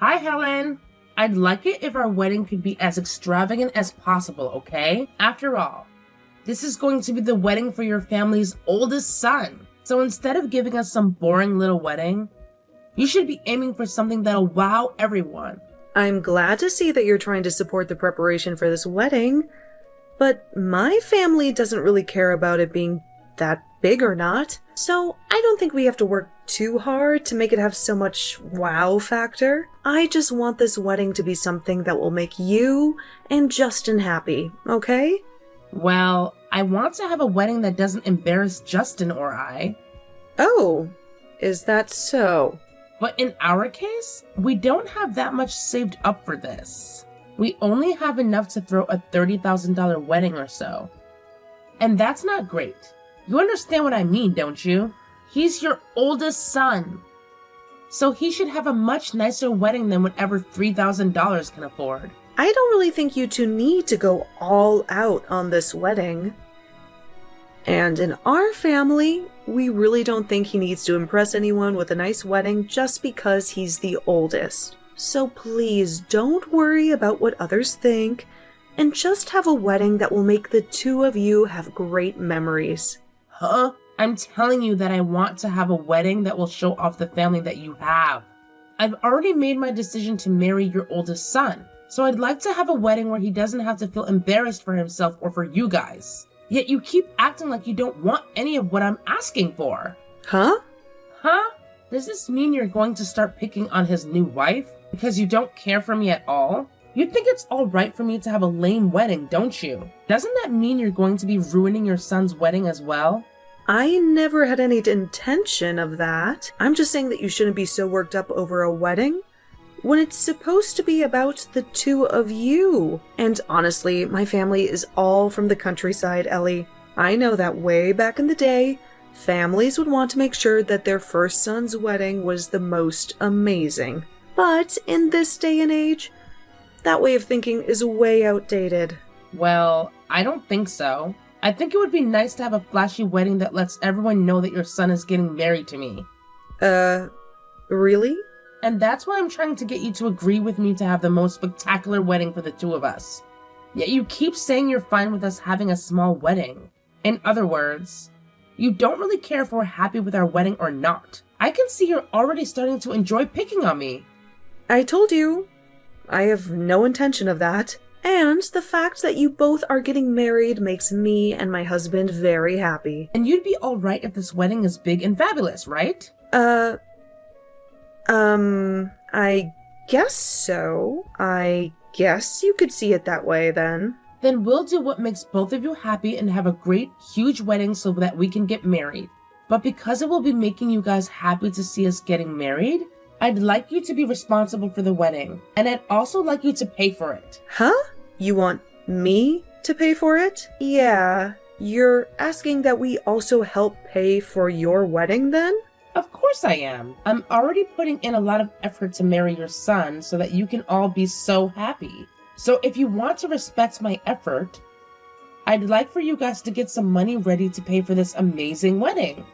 Hi, Helen. I'd like it if our wedding could be as extravagant as possible, okay? After all, this is going to be the wedding for your family's oldest son. So instead of giving us some boring little wedding, you should be aiming for something that'll wow everyone. I'm glad to see that you're trying to support the preparation for this wedding, but my family doesn't really care about it being that big or not, so I don't think we have to work too hard to make it have so much wow factor. I just want this wedding to be something that will make you and Justin happy, okay? Well, I want to have a wedding that doesn't embarrass Justin or I. Oh, is that so? But in our case, we don't have that much saved up for this. We only have enough to throw a $30,000 wedding or so. And that's not great. You understand what I mean, don't you? He's your oldest son. So he should have a much nicer wedding than whatever $3,000 can afford. I don't really think you two need to go all out on this wedding. And in our family, we really don't think he needs to impress anyone with a nice wedding just because he's the oldest. So please don't worry about what others think, and just have a wedding that will make the two of you have great memories. Huh? I'm telling you that I want to have a wedding that will show off the family that you have. I've already made my decision to marry your oldest son, so I'd like to have a wedding where he doesn't have to feel embarrassed for himself or for you guys. Yet you keep acting like you don't want any of what I'm asking for. Huh? Huh? Does this mean you're going to start picking on his new wife because you don't care for me at all? You think it's alright for me to have a lame wedding, don't you? Doesn't that mean you're going to be ruining your son's wedding as well? I never had any intention of that. I'm just saying that you shouldn't be so worked up over a wedding when it's supposed to be about the two of you. And honestly, my family is all from the countryside, Ellie. I know that way back in the day, families would want to make sure that their first son's wedding was the most amazing. But in this day and age, that way of thinking is way outdated. Well, I don't think so. I think it would be nice to have a flashy wedding that lets everyone know that your son is getting married to me. Really? And that's why I'm trying to get you to agree with me to have the most spectacular wedding for the two of us. Yet you keep saying you're fine with us having a small wedding. In other words, you don't really care if we're happy with our wedding or not. I can see you're already starting to enjoy picking on me. I told you, I have no intention of that. And the fact that you both are getting married makes me and my husband very happy. And you'd be alright if this wedding is big and fabulous, right? I guess so. I guess you could see it that way then. Then we'll do what makes both of you happy and have a great, huge wedding so that we can get married. But because it will be making you guys happy to see us getting married, I'd like you to be responsible for the wedding. And I'd also like you to pay for it. Huh? You want me to pay for it? Yeah. You're asking that we also help pay for your wedding then? Of course I am. I'm already putting in a lot of effort to marry your son so that you can all be so happy. So if you want to respect my effort, I'd like for you guys to get some money ready to pay for this amazing wedding.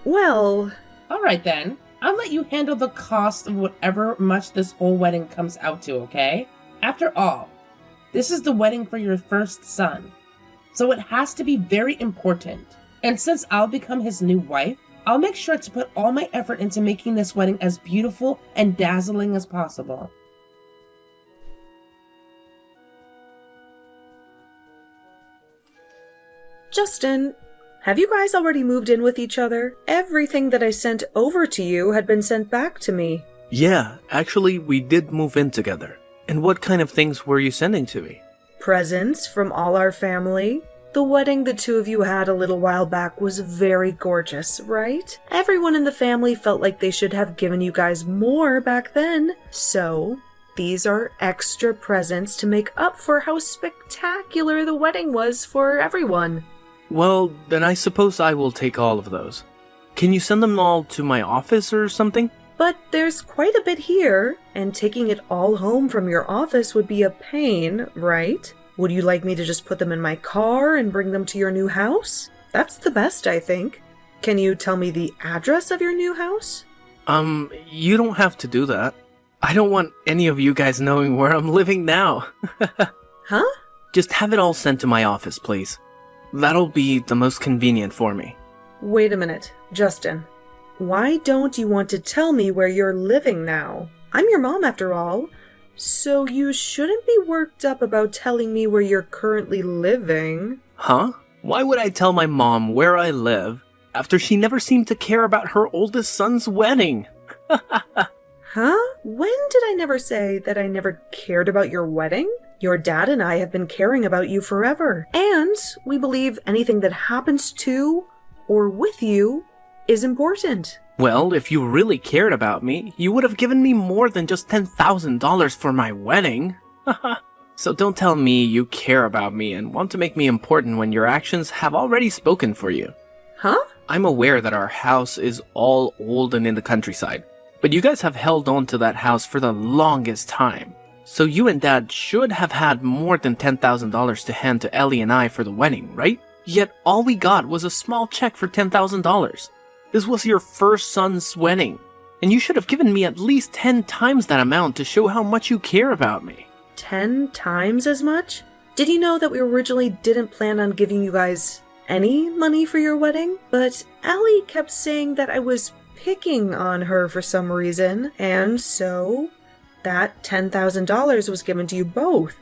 Well... Alright then. I'll let you handle the cost of whatever much this whole wedding comes out to, okay? After all, this is the wedding for your first son. So it has to be very important. And since I'll become his new wife, I'll make sure to put all my effort into making this wedding as beautiful and dazzling as possible. Justin, have you guys already moved in with each other? Everything that I sent over to you had been sent back to me. Yeah, actually, we did move in together. And what kind of things were you sending to me? Presents from all our family. The wedding the two of you had a little while back was very gorgeous, right? Everyone in the family felt like they should have given you guys more back then. So, these are extra presents to make up for how spectacular the wedding was for everyone. Well, then I suppose I will take all of those. Can you send them all to my office or something? But there's quite a bit here, and taking it all home from your office would be a pain, right? Would you like me to just put them in my car and bring them to your new house? That's the best, I think. Can you tell me the address of your new house? You don't have to do that. I don't want any of you guys knowing where I'm living now. Huh? Just have it all sent to my office, please. That'll be the most convenient for me. Wait a minute, Justin. Why don't you want to tell me where you're living now? I'm your mom after all, so you shouldn't be worked up about telling me where you're currently living. Huh? Why would I tell my mom where I live after she never seemed to care about her oldest son's wedding? Huh? When did I never say that I never cared about your wedding? Your dad and I have been caring about you forever, and we believe anything that happens to or with you is important. Well, if you really cared about me, you would have given me more than just $10,000 for my wedding. So don't tell me you care about me and want to make me important when your actions have already spoken for you. Huh? I'm aware that our house is all old and in the countryside, but you guys have held on to that house for the longest time. So you and Dad should have had more than $10,000 to hand to Ellie and I for the wedding, right? Yet all we got was a small check for $10,000. This was your first son's wedding, and you should have given me at least 10 times that amount to show how much you care about me. 10 times as much? Did you know that we originally didn't plan on giving you guys any money for your wedding? But Ellie kept saying that I was picking on her for some reason, and so that $10,000 was given to you both,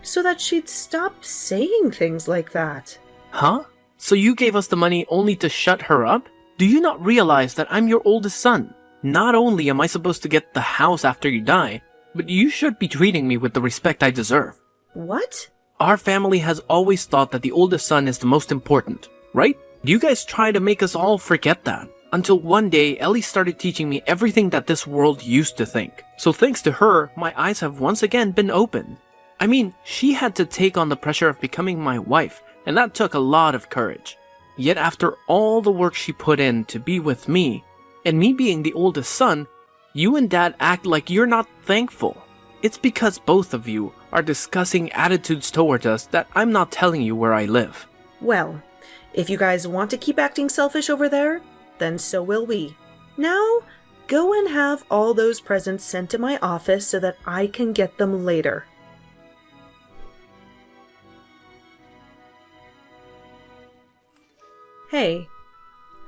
so that she'd stop saying things like that. Huh? So you gave us the money only to shut her up? Do you not realize that I'm your oldest son? Not only am I supposed to get the house after you die, but you should be treating me with the respect I deserve. What? Our family has always thought that the oldest son is the most important, right? You guys try to make us all forget that. Until one day, Ellie started teaching me everything that this world used to think. So thanks to her, my eyes have once again been opened. I mean, she had to take on the pressure of becoming my wife, and that took a lot of courage. Yet after all the work she put in to be with me, and me being the oldest son, you and Dad act like you're not thankful. It's because both of you are discussing attitudes towards us that I'm not telling you where I live. Well, if you guys want to keep acting selfish over there, then so will we. Now, go and have all those presents sent to my office so that I can get them later. Hey,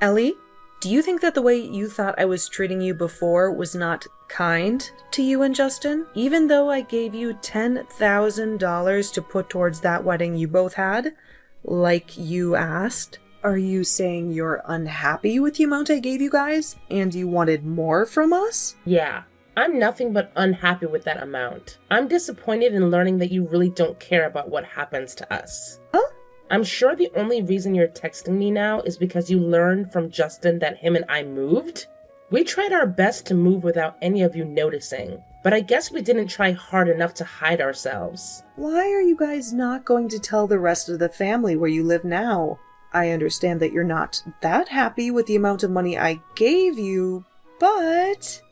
Ellie, do you think that the way you thought I was treating you before was not kind to you and Justin? Even though I gave you $10,000 to put towards that wedding you both had, like you asked? Are you saying you're unhappy with the amount I gave you guys, and you wanted more from us? Yeah, I'm nothing but unhappy with that amount. I'm disappointed in learning that you really don't care about what happens to us. Huh? I'm sure the only reason you're texting me now is because you learned from Justin that him and I moved. We tried our best to move without any of you noticing, but I guess we didn't try hard enough to hide ourselves. Why are you guys not going to tell the rest of the family where you live now? I understand that you're not that happy with the amount of money I gave you, but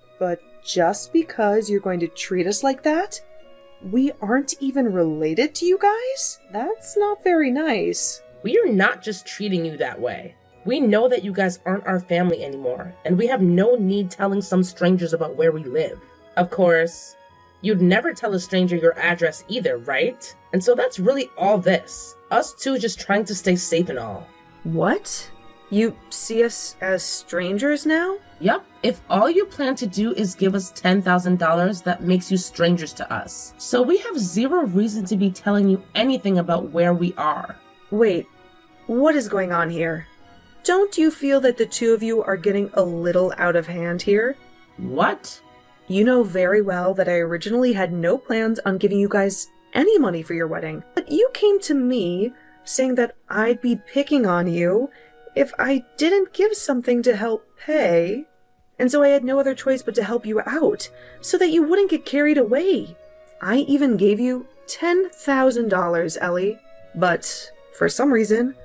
just because you're going to treat us like that, we aren't even related to you guys? That's not very nice. We are not just treating you that way. We know that you guys aren't our family anymore, and we have no need telling some strangers about where we live. Of course, you'd never tell a stranger your address either, right? And so that's really all this. Us two just trying to stay safe and all. What? You see us as strangers now? Yup. If all you plan to do is give us $10,000, that makes you strangers to us. So we have zero reason to be telling you anything about where we are. Wait, what is going on here? Don't you feel that the two of you are getting a little out of hand here? What? You know very well that I originally had no plans on giving you guys any money for your wedding. But you came to me saying that I'd be picking on you if I didn't give something to help pay. And so I had no other choice but to help you out, so that you wouldn't get carried away. I even gave you $10,000, Ellie. But for some reason,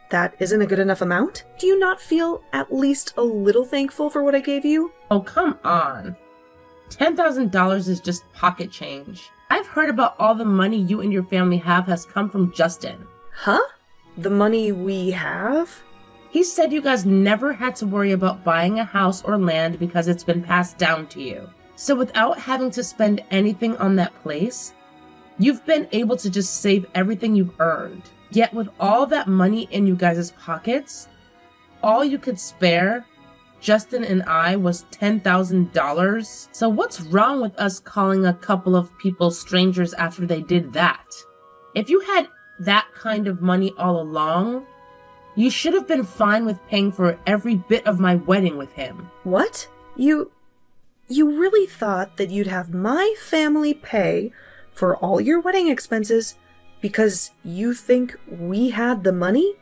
that isn't a good enough amount? Do you not feel at least a little thankful for what I gave you? Oh, come on. $10,000 is just pocket change. I've heard about all the money you and your family have has come from Justin. Huh? The money we have? He said you guys never had to worry about buying a house or land because it's been passed down to you. So without having to spend anything on that place, you've been able to just save everything you've earned. Yet with all that money in you guys' pockets, all you could spare, Justin and I, was $10,000. So what's wrong with us calling a couple of people strangers after they did that? If you had that kind of money all along, you should have been fine with paying for every bit of my wedding with him. What? You really thought that you'd have my family pay for all your wedding expenses because you think we had the money?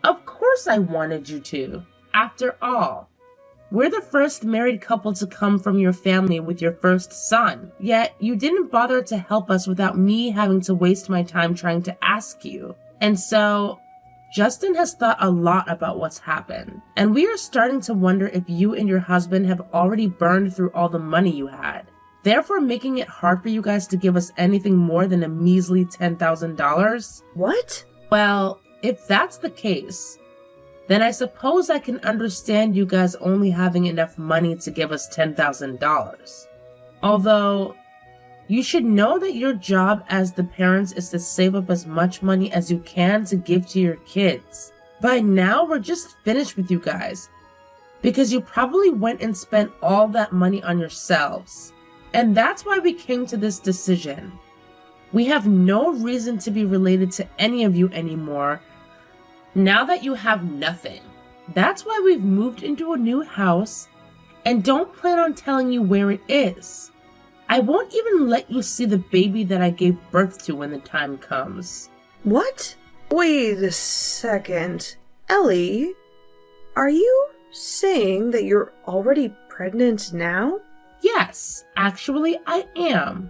Of course I wanted you to. After all, we're the first married couple to come from your family with your first son. Yet you didn't bother to help us without me having to waste my time trying to ask you. And so Justin has thought a lot about what's happened, and we are starting to wonder if you and your husband have already burned through all the money you had, therefore making it hard for you guys to give us anything more than a measly $10,000. What? Well, if that's the case, then I suppose I can understand you guys only having enough money to give us $10,000. Although, you should know that your job as the parents is to save up as much money as you can to give to your kids. By now, we're just finished with you guys, because you probably went and spent all that money on yourselves. And that's why we came to this decision. We have no reason to be related to any of you anymore, now that you have nothing. That's why we've moved into a new house and don't plan on telling you where it is. I won't even let you see the baby that I gave birth to when the time comes. What? Wait a second. Ellie, are you saying that you're already pregnant now? Yes, actually I am.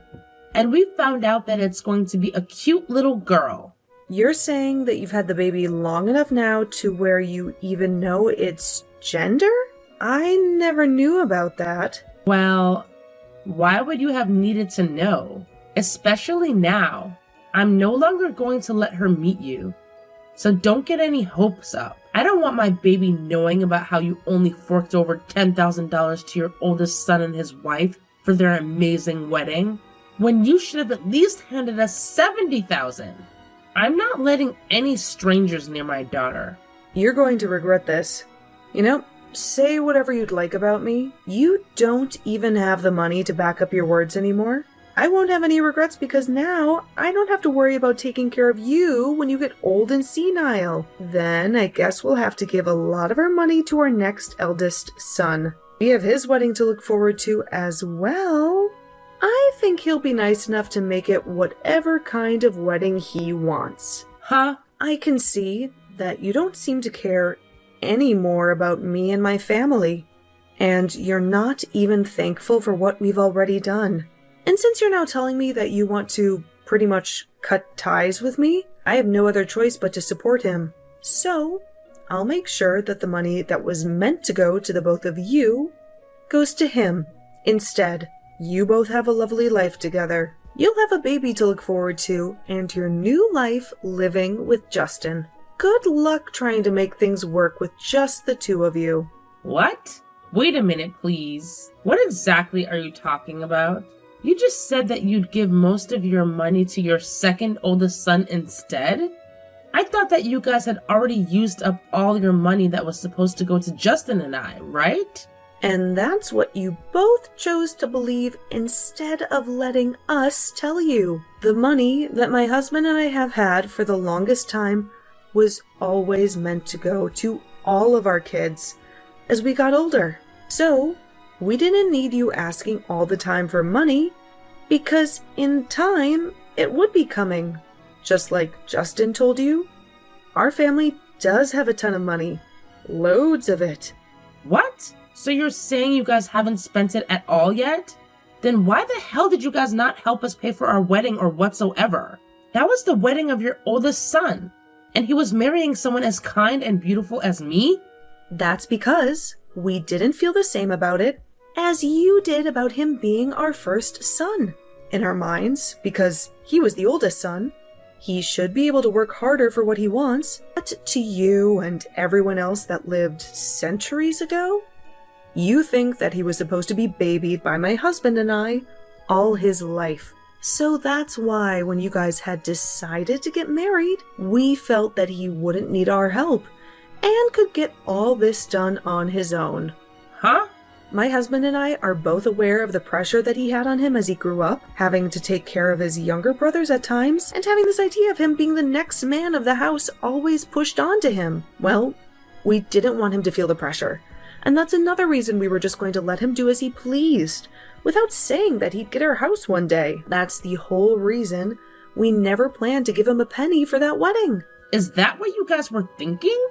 And we found out that it's going to be a cute little girl. You're saying that you've had the baby long enough now to where you even know its gender? I never knew about that. Well, why would you have needed to know? Especially now. I'm no longer going to let her meet you. So don't get any hopes up. I don't want my baby knowing about how you only forked over $10,000 to your oldest son and his wife for their amazing wedding, when you should have at least handed us $70,000. I'm not letting any strangers near my daughter. You're going to regret this. You know, say whatever you'd like about me. You don't even have the money to back up your words anymore. I won't have any regrets because now I don't have to worry about taking care of you when you get old and senile. Then I guess we'll have to give a lot of our money to our next eldest son. We have his wedding to look forward to as well. I think he'll be nice enough to make it whatever kind of wedding he wants. Huh? I can see that you don't seem to care any more about me and my family, and you're not even thankful for what we've already done. And since you're now telling me that you want to pretty much cut ties with me, I have no other choice but to support him. So, I'll make sure that the money that was meant to go to the both of you goes to him instead. You both have a lovely life together. You'll have a baby to look forward to, and your new life living with Justin. Good luck trying to make things work with just the two of you. What? Wait a minute, please. What exactly are you talking about? You just said that you'd give most of your money to your second oldest son instead? I thought that you guys had already used up all your money that was supposed to go to Justin and I, right? And that's what you both chose to believe instead of letting us tell you. The money that my husband and I have had for the longest time was always meant to go to all of our kids as we got older. So, we didn't need you asking all the time for money, because in time, it would be coming. Just like Justin told you, our family does have a ton of money. Loads of it. What? So you're saying you guys haven't spent it at all yet? Then why the hell did you guys not help us pay for our wedding or whatsoever? That was the wedding of your oldest son, and he was marrying someone as kind and beautiful as me? That's because we didn't feel the same about it as you did about him being our first son. In our minds, because he was the oldest son, He should be able to work harder for what he wants. But to you and everyone else that lived centuries ago, you think that he was supposed to be babied by my husband and I all his life. So that's why when you guys had decided to get married, we felt that he wouldn't need our help and could get all this done on his own. Huh? My husband and I are both aware of the pressure that he had on him as he grew up, having to take care of his younger brothers at times, and having this idea of him being the next man of the house always pushed onto him. Well, we didn't want him to feel the pressure, and that's another reason we were just going to let him do as he pleased, without saying that he'd get our house one day. That's the whole reason we never planned to give him a penny for that wedding. Is that what you guys were thinking?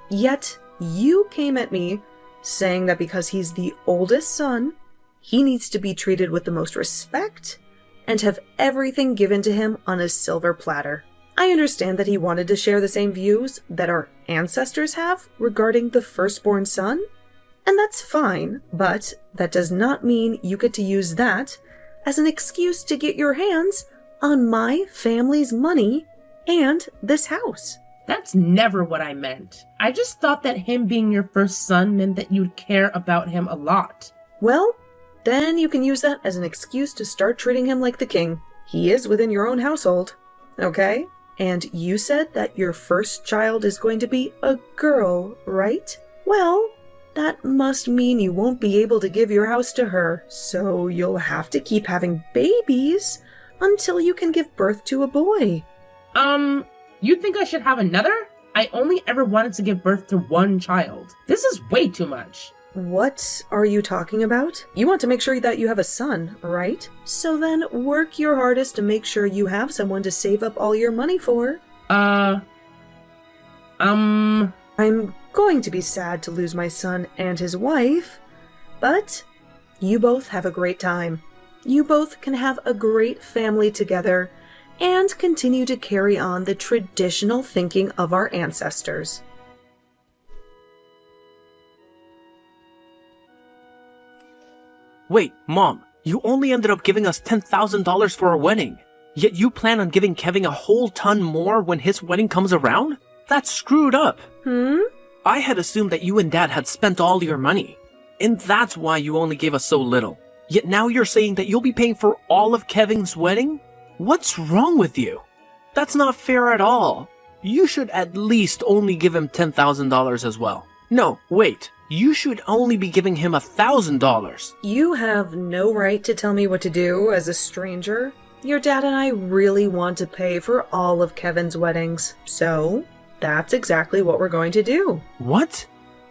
Yet, you came at me saying that because he's the oldest son, he needs to be treated with the most respect and have everything given to him on a silver platter. I understand that he wanted to share the same views that our ancestors have regarding the firstborn son, and that's fine, but that does not mean you get to use that as an excuse to get your hands on my family's money and this house. That's never what I meant. I just thought that him being your first son meant that you'd care about him a lot. Well, then you can use that as an excuse to start treating him like the king. He is within your own household, okay? And you said that your first child is going to be a girl, right? Well, that must mean you won't be able to give your house to her, so you'll have to keep having babies until you can give birth to a boy. You think I should have another? I only ever wanted to give birth to one child. This is way too much. What are you talking about? You want to make sure that you have a son, right? So then work your hardest to make sure you have someone to save up all your money for. I'm going to be sad to lose my son and his wife, but you both have a great time. You both can have a great family together and continue to carry on the traditional thinking of our ancestors. Wait, Mom, you only ended up giving us $10,000 for our wedding, yet you plan on giving Kevin a whole ton more when his wedding comes around? That's screwed up. I had assumed that you and Dad had spent all your money, and that's why you only gave us so little. Yet now you're saying that you'll be paying for all of Kevin's wedding? What's wrong with you? That's not fair at all. You should at least only give him $10,000 as well. No, wait. You should only be giving him $1,000. You have no right to tell me what to do as a stranger. Your dad and I really want to pay for all of Kevin's weddings, so that's exactly what we're going to do. What?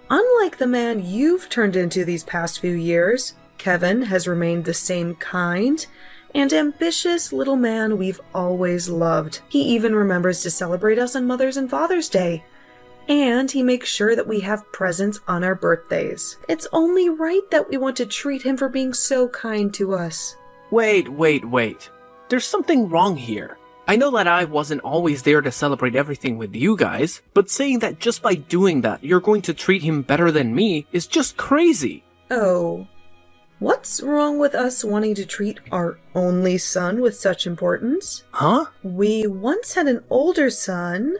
Unlike the man you've turned into these past few years, Kevin has remained the same kind and ambitious little man we've always loved. He even remembers to celebrate us on Mother's and Father's Day. And he makes sure that we have presents on our birthdays. It's only right that we want to treat him for being so kind to us. Wait. There's something wrong here. I know that I wasn't always there to celebrate everything with you guys, but saying that just by doing that you're going to treat him better than me is just crazy. Oh. What's wrong with us wanting to treat our only son with such importance? Huh? We once had an older son,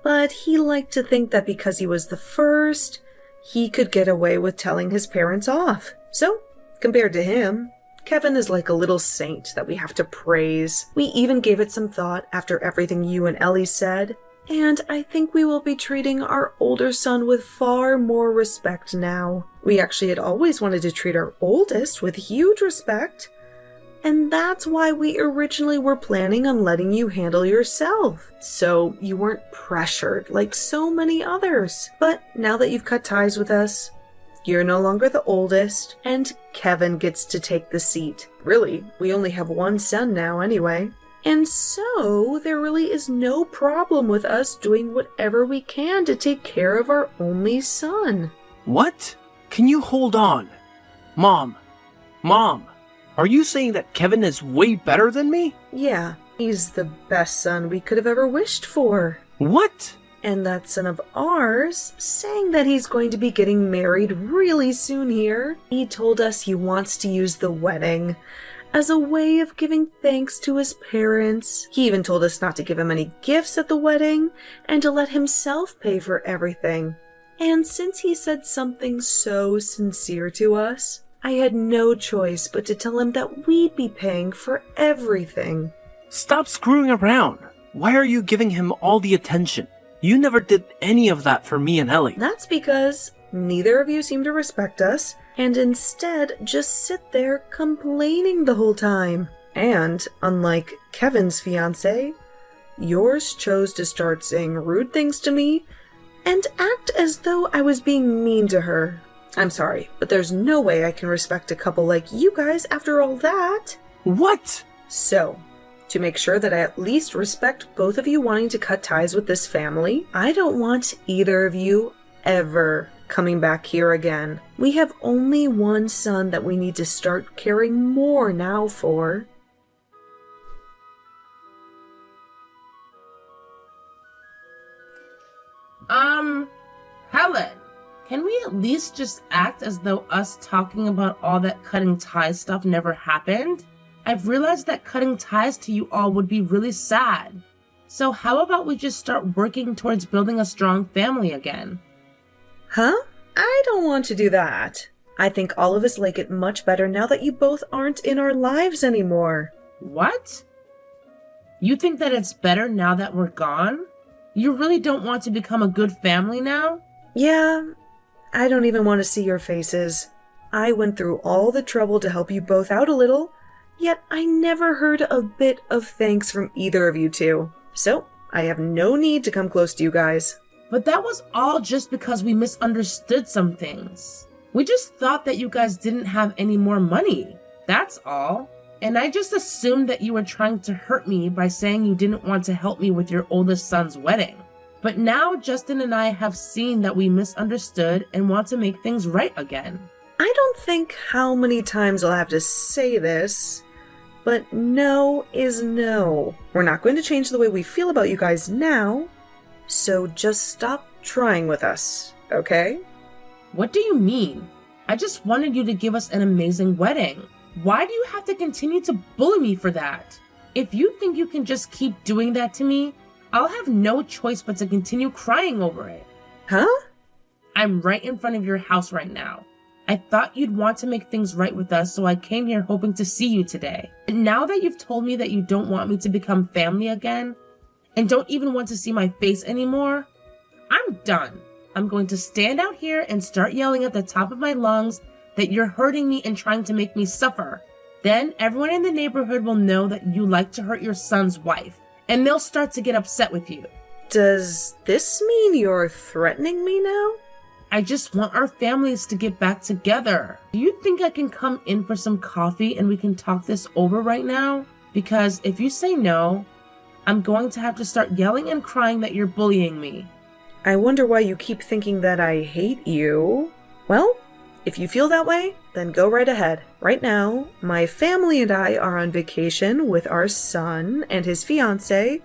but he liked to think that because he was the first, he could get away with telling his parents off. So, compared to him, Kevin is like a little saint that we have to praise. We even gave it some thought after everything you and Ellie said, and I think we will be treating our older son with far more respect now. We actually had always wanted to treat our oldest with huge respect, and that's why we originally were planning on letting you handle yourself, so you weren't pressured like so many others. But now that you've cut ties with us, you're no longer the oldest, and Kevin gets to take the seat. Really, we only have one son now anyway. And so, there really is no problem with us doing whatever we can to take care of our only son. What? Can you hold on? Mom, are you saying that Kevin is way better than me? Yeah, he's the best son we could have ever wished for. What? And that son of ours, saying that he's going to be getting married really soon here. He told us he wants to use the wedding as a way of giving thanks to his parents. He even told us not to give him any gifts at the wedding and to let himself pay for everything. And since he said something so sincere to us, I had no choice but to tell him that we'd be paying for everything. Stop screwing around. Why are you giving him all the attention? You never did any of that for me and Ellie. That's because neither of you seem to respect us, and instead just sit there complaining the whole time. And, unlike Kevin's fiancé, yours chose to start saying rude things to me and act as though I was being mean to her. I'm sorry, but there's no way I can respect a couple like you guys after all that. What? So, to make sure that I at least respect both of you wanting to cut ties with this family, I don't want either of you ever coming back here again. We have only one son that we need to start caring more now for. Helen, can we at least just act as though us talking about all that cutting ties stuff never happened? I've realized that cutting ties to you all would be really sad. So how about we just start working towards building a strong family again? Huh? I don't want to do that. I think all of us like it much better now that you both aren't in our lives anymore. What? You think that it's better now that we're gone? You really don't want to become a good family now? Yeah, I don't even want to see your faces. I went through all the trouble to help you both out a little, yet I never heard a bit of thanks from either of you two. So, I have no need to come close to you guys. But that was all just because we misunderstood some things. We just thought that you guys didn't have any more money. That's all. And I just assumed that you were trying to hurt me by saying you didn't want to help me with your oldest son's wedding. But now Justin and I have seen that we misunderstood and want to make things right again. I don't think how many times I'll have to say this, but no is no. We're not going to change the way we feel about you guys now, so just stop trying with us, okay? What do you mean? I just wanted you to give us an amazing wedding. Why do you have to continue to bully me for that? If you think you can just keep doing that to me, I'll have no choice but to continue crying over it. Huh? I'm right in front of your house right now. I thought you'd want to make things right with us, so I came here hoping to see you today. And now that you've told me that you don't want me to become family again, and don't even want to see my face anymore, I'm done. I'm going to stand out here and start yelling at the top of my lungs that you're hurting me and trying to make me suffer. Then everyone in the neighborhood will know that you like to hurt your son's wife, and they'll start to get upset with you. Does this mean you're threatening me now? I just want our families to get back together. Do you think I can come in for some coffee and we can talk this over right now? Because if you say no, I'm going to have to start yelling and crying that you're bullying me. I wonder why you keep thinking that I hate you. Well, if you feel that way, then go right ahead. Right now, my family and I are on vacation with our son and his fiancée,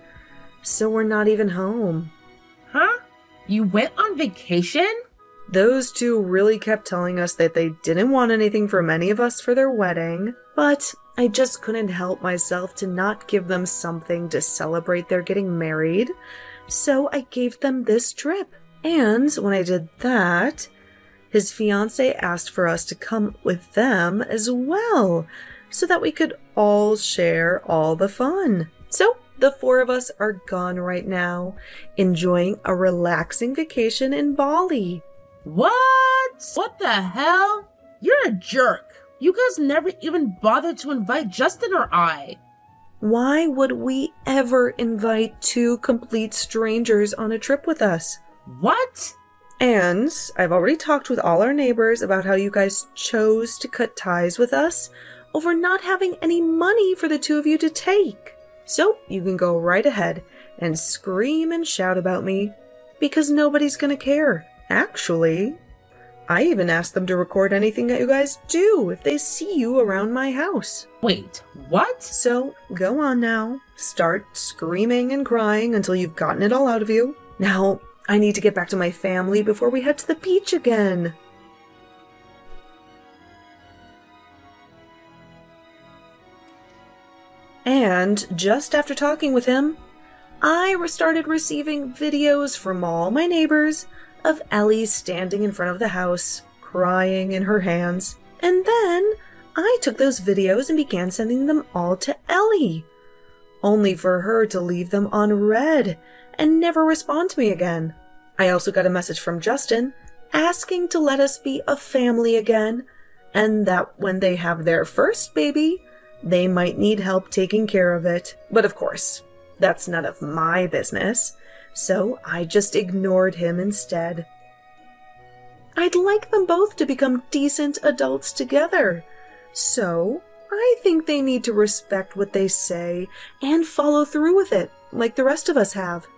so we're not even home. Huh? You went on vacation? Those two really kept telling us that they didn't want anything from any of us for their wedding, but I just couldn't help myself to not give them something to celebrate their getting married, so I gave them this trip. And when I did that, his fiancé asked for us to come with them as well, so that we could all share all the fun. So the four of us are gone right now, enjoying a relaxing vacation in Bali. What? What the hell? You're a jerk. You guys never even bothered to invite Justin or I. Why would we ever invite two complete strangers on a trip with us? What? And I've already talked with all our neighbors about how you guys chose to cut ties with us over not having any money for the two of you to take. So you can go right ahead and scream and shout about me, because nobody's gonna care. Actually, I even asked them to record anything that you guys do if they see you around my house. Wait, what? So go on now. Start screaming and crying until you've gotten it all out of you. Now, I need to get back to my family before we head to the beach again. And just after talking with him, I started receiving videos from all my neighbors of Ellie standing in front of the house, crying in her hands. And then I took those videos and began sending them all to Ellie, only for her to leave them on read and never respond to me again. I also got a message from Justin asking to let us be a family again, and that when they have their first baby, they might need help taking care of it. But of course, that's none of my business, so I just ignored him instead. I'd like them both to become decent adults together, so I think they need to respect what they say and follow through with it, like the rest of us have.